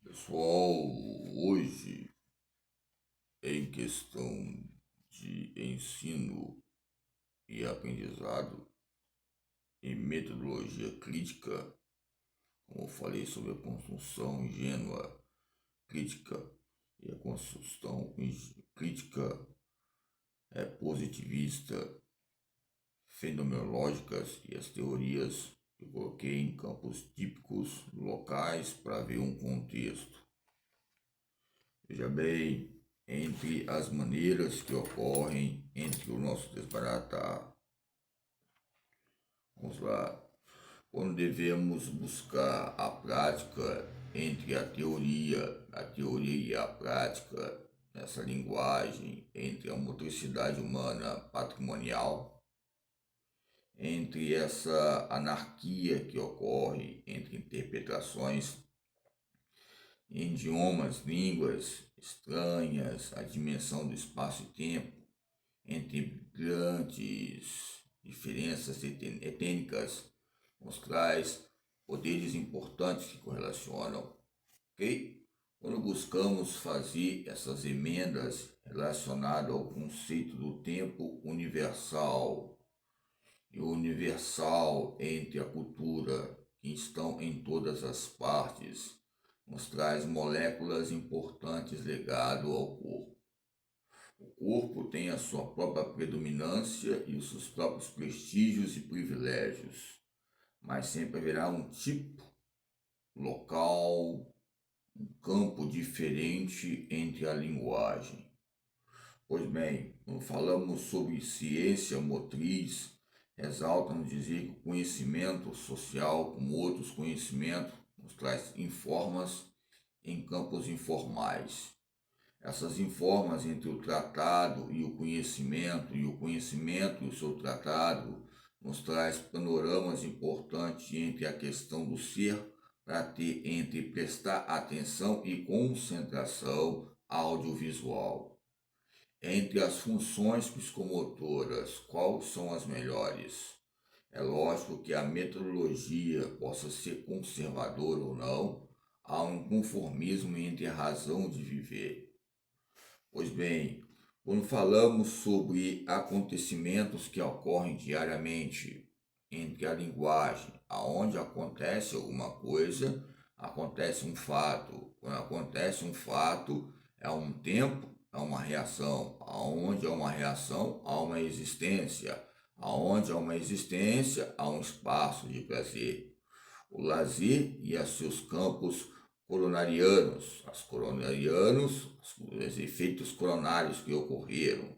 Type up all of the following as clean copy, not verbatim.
Pessoal, hoje, em questão de ensino e aprendizado e metodologia crítica, como eu falei sobre a construção ingênua crítica e a construção crítica positivista, fenomenológicas e as teorias que eu coloquei em campos típicos locais para ver um contexto. Veja bem, entre as maneiras que ocorrem entre o nosso desbaratar, vamos lá, quando devemos buscar a prática entre a teoria e a prática, nessa linguagem entre a motricidade humana patrimonial, entre essa anarquia que ocorre entre interpretações em idiomas, línguas estranhas, a dimensão do espaço e tempo, entre grandes diferenças etênicas, nos traz poderes importantes que correlacionam, ok? Quando buscamos fazer essas emendas relacionadas ao conceito do tempo universal, e o universal entre a cultura que estão em todas as partes, nos traz moléculas importantes ligadas ao corpo. O corpo tem a sua própria predominância e os seus próprios prestígios e privilégios, mas sempre haverá um tipo, local, um campo diferente entre a linguagem. Pois bem, quando falamos sobre ciência motriz, exalta-nos dizer que o conhecimento social, como outros conhecimentos, nos traz informas em campos informais. Essas informas entre o tratado e o conhecimento e o seu tratado, nos traz panoramas importantes entre a questão do ser, para ter entre prestar atenção e concentração audiovisual. Entre as funções psicomotoras, quais são as melhores? É lógico que a metodologia possa ser conservadora ou não, há um conformismo entre a razão de viver. Pois bem, quando falamos sobre acontecimentos que ocorrem diariamente entre a linguagem, aonde acontece alguma coisa, acontece um fato. Quando acontece um fato, é um tempo, é uma reação. Aonde há uma reação, há uma existência. Aonde há uma existência, há um espaço de prazer. O lazer e os seus campos coronarianos, os efeitos coronários que ocorreram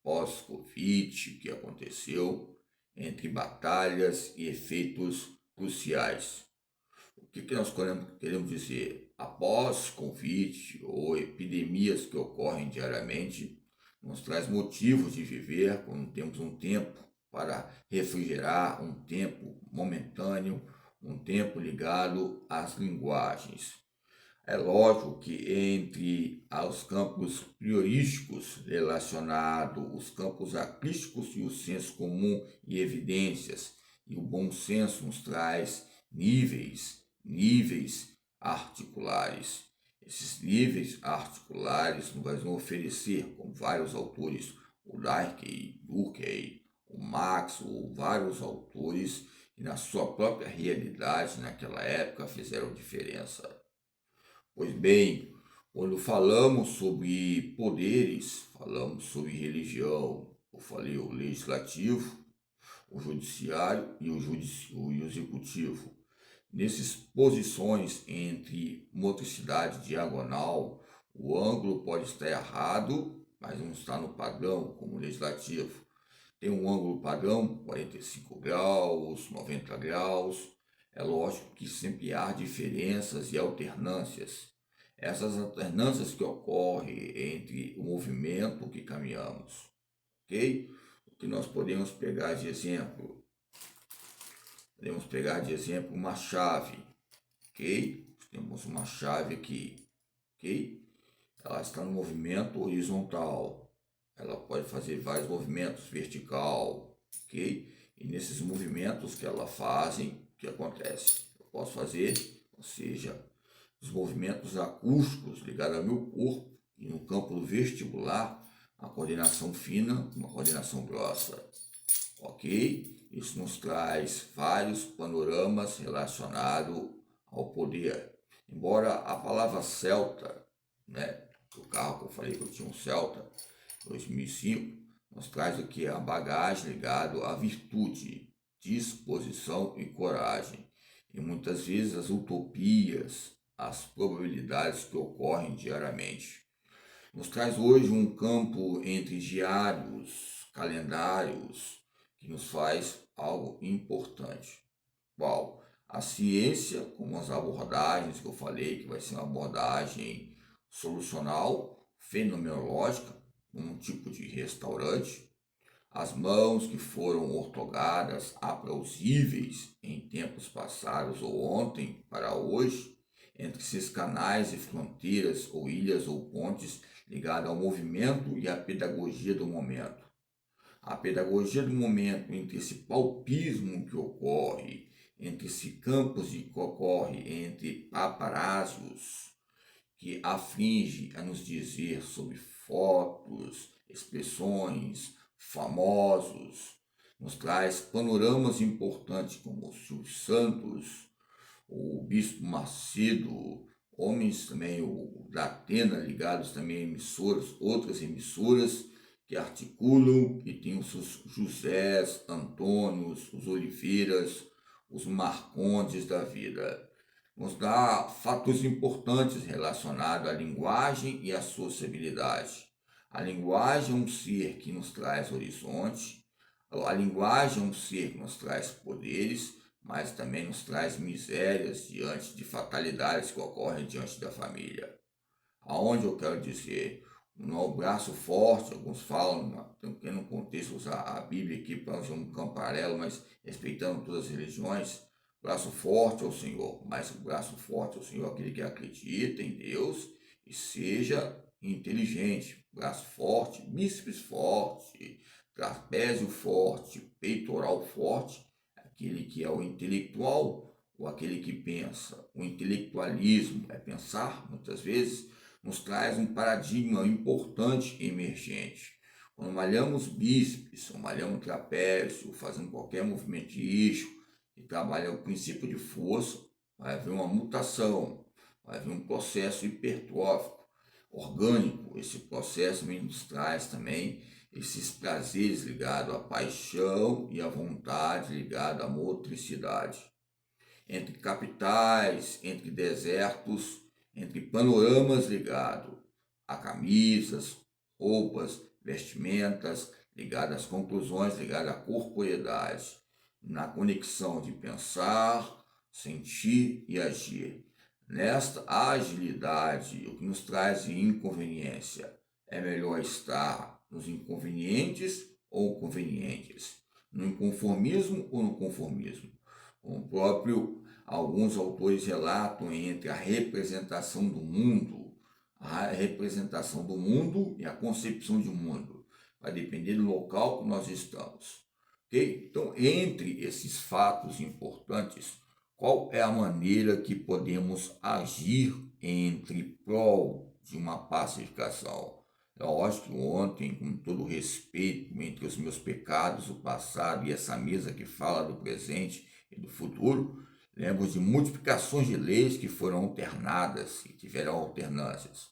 pós-Covid, que aconteceu, entre batalhas e efeitos cruciais. O que nós queremos dizer? Após Covid ou epidemias que ocorrem diariamente, nos traz motivos de viver quando temos um tempo para refrigerar, um tempo momentâneo, um tempo ligado às linguagens. É lógico que entre os campos priorísticos relacionados, os campos acrísticos e o senso comum e evidências, e o bom senso nos traz níveis articulares. Esses níveis articulares nos vão oferecer, como vários autores, o Durkheim, o Marx, ou vários autores que na sua própria realidade naquela época fizeram diferença. Pois bem, quando falamos sobre poderes, falamos sobre religião. Eu falei o legislativo, o judiciário e o executivo. Nessas posições entre motricidade diagonal, o ângulo pode estar errado, mas não está no padrão, como o legislativo. Tem um ângulo padrão, 45 graus, 90 graus. É lógico que sempre há diferenças e alternâncias. Essas alternâncias que ocorrem entre o movimento que caminhamos, ok? O que nós podemos pegar de exemplo? Podemos pegar de exemplo uma chave, ok? Temos uma chave aqui, ok? Ela está no movimento horizontal. Ela pode fazer vários movimentos vertical, ok? E nesses movimentos que ela fazem, o que acontece? Eu posso fazer, ou seja, os movimentos acústicos ligados ao meu corpo, e no campo do vestibular, a coordenação fina, uma coordenação grossa. Ok? Isso nos traz vários panoramas relacionados ao poder. Embora a palavra celta, né, o carro que eu falei que eu tinha um Celta, 2005, nos traz o que? A bagagem ligada à virtude, disposição e coragem. E muitas vezes as utopias, as probabilidades que ocorrem diariamente. Nos traz hoje um campo entre diários, calendários, que nos faz algo importante. Qual? A ciência, com as abordagens que eu falei, que vai ser uma abordagem solucional, fenomenológica, um tipo de restaurante. As mãos que foram ortogadas, aplausíveis em tempos passados ou ontem para hoje, entre esses canais e fronteiras ou ilhas ou pontes ligadas ao movimento e à pedagogia do momento. A pedagogia do momento entre esse palpismo que ocorre, entre esse campus que ocorre entre paparazzios, que aflige a nos dizer sobre fotos, expressões, famosos, nos traz panoramas importantes como o Silvio Santos, o Bispo Macedo, homens também, o da Atena, ligados também a emissoras, outras emissoras que articulam e tem os seus Josés, Antônios, os Oliveiras, os Marcondes da vida. Nos dá fatos importantes relacionados à linguagem e à sociabilidade. A linguagem é um ser que nos traz horizonte, a linguagem é um ser que nos traz poderes, mas também nos traz misérias diante de fatalidades que ocorrem diante da família. Aonde eu quero dizer, no braço forte, alguns falam, tendo no contexto usar a Bíblia aqui para fazer um campo paralelo, mas respeitando todas as religiões, braço forte ao Senhor, mas o braço forte ao Senhor é aquele que acredita em Deus e seja inteligente. Braço forte, bíceps forte, trapézio forte, peitoral forte, aquele que é o intelectual ou aquele que pensa. O intelectualismo é pensar, muitas vezes, nos traz um paradigma importante e emergente. Quando malhamos bíceps, ou malhamos trapézio, fazendo qualquer movimento de eixo, e trabalha o princípio de força, vai haver uma mutação, vai haver um processo hipertrófico, orgânico. Esse processo nos traz também esses prazeres ligados à paixão e à vontade ligada à motricidade. Entre capitais, entre desertos, entre panoramas ligados a camisas, roupas, vestimentas, ligadas às conclusões, ligadas à corporeidade, na conexão de pensar, sentir e agir. Nesta agilidade, o que nos traz de inconveniência, é melhor estar nos inconvenientes ou convenientes, no inconformismo ou no conformismo. O próprio, alguns autores relatam entre a representação do mundo e a concepção de mundo. Vai depender do local que nós estamos. Okay? Então, entre esses fatos importantes, qual é a maneira que podemos agir entre prol de uma pacificação? É lógico que ontem, com todo respeito, entre os meus pecados, o passado e essa mesa que fala do presente e do futuro, lembro de multiplicações de leis que foram alternadas e tiveram alternâncias,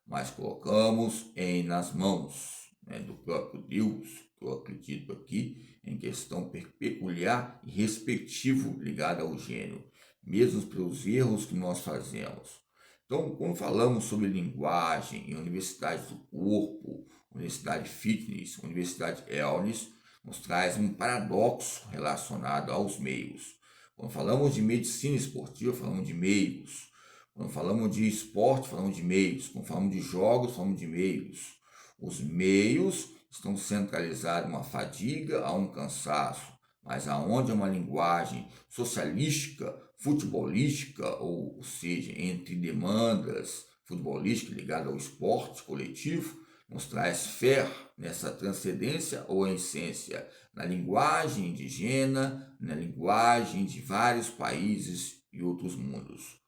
mas colocamos nas mãos do próprio Deus, que eu acredito aqui, em questão peculiar e respectivo ligada ao gênero, mesmo pelos erros que nós fazemos. Então, quando falamos sobre linguagem em universidade do corpo, universidade fitness, universidade wellness, nos traz um paradoxo relacionado aos meios. Quando falamos de medicina esportiva, falamos de meios. Quando falamos de esporte, falamos de meios. Quando falamos de jogos, falamos de meios. Os meios estão centralizados a uma fadiga, a um cansaço, mas aonde é uma linguagem socialística, futebolística, ou seja, entre demandas futebolísticas ligadas ao esporte coletivo, nos traz fé nessa transcendência ou essência, na linguagem indígena, na linguagem de vários países e outros mundos.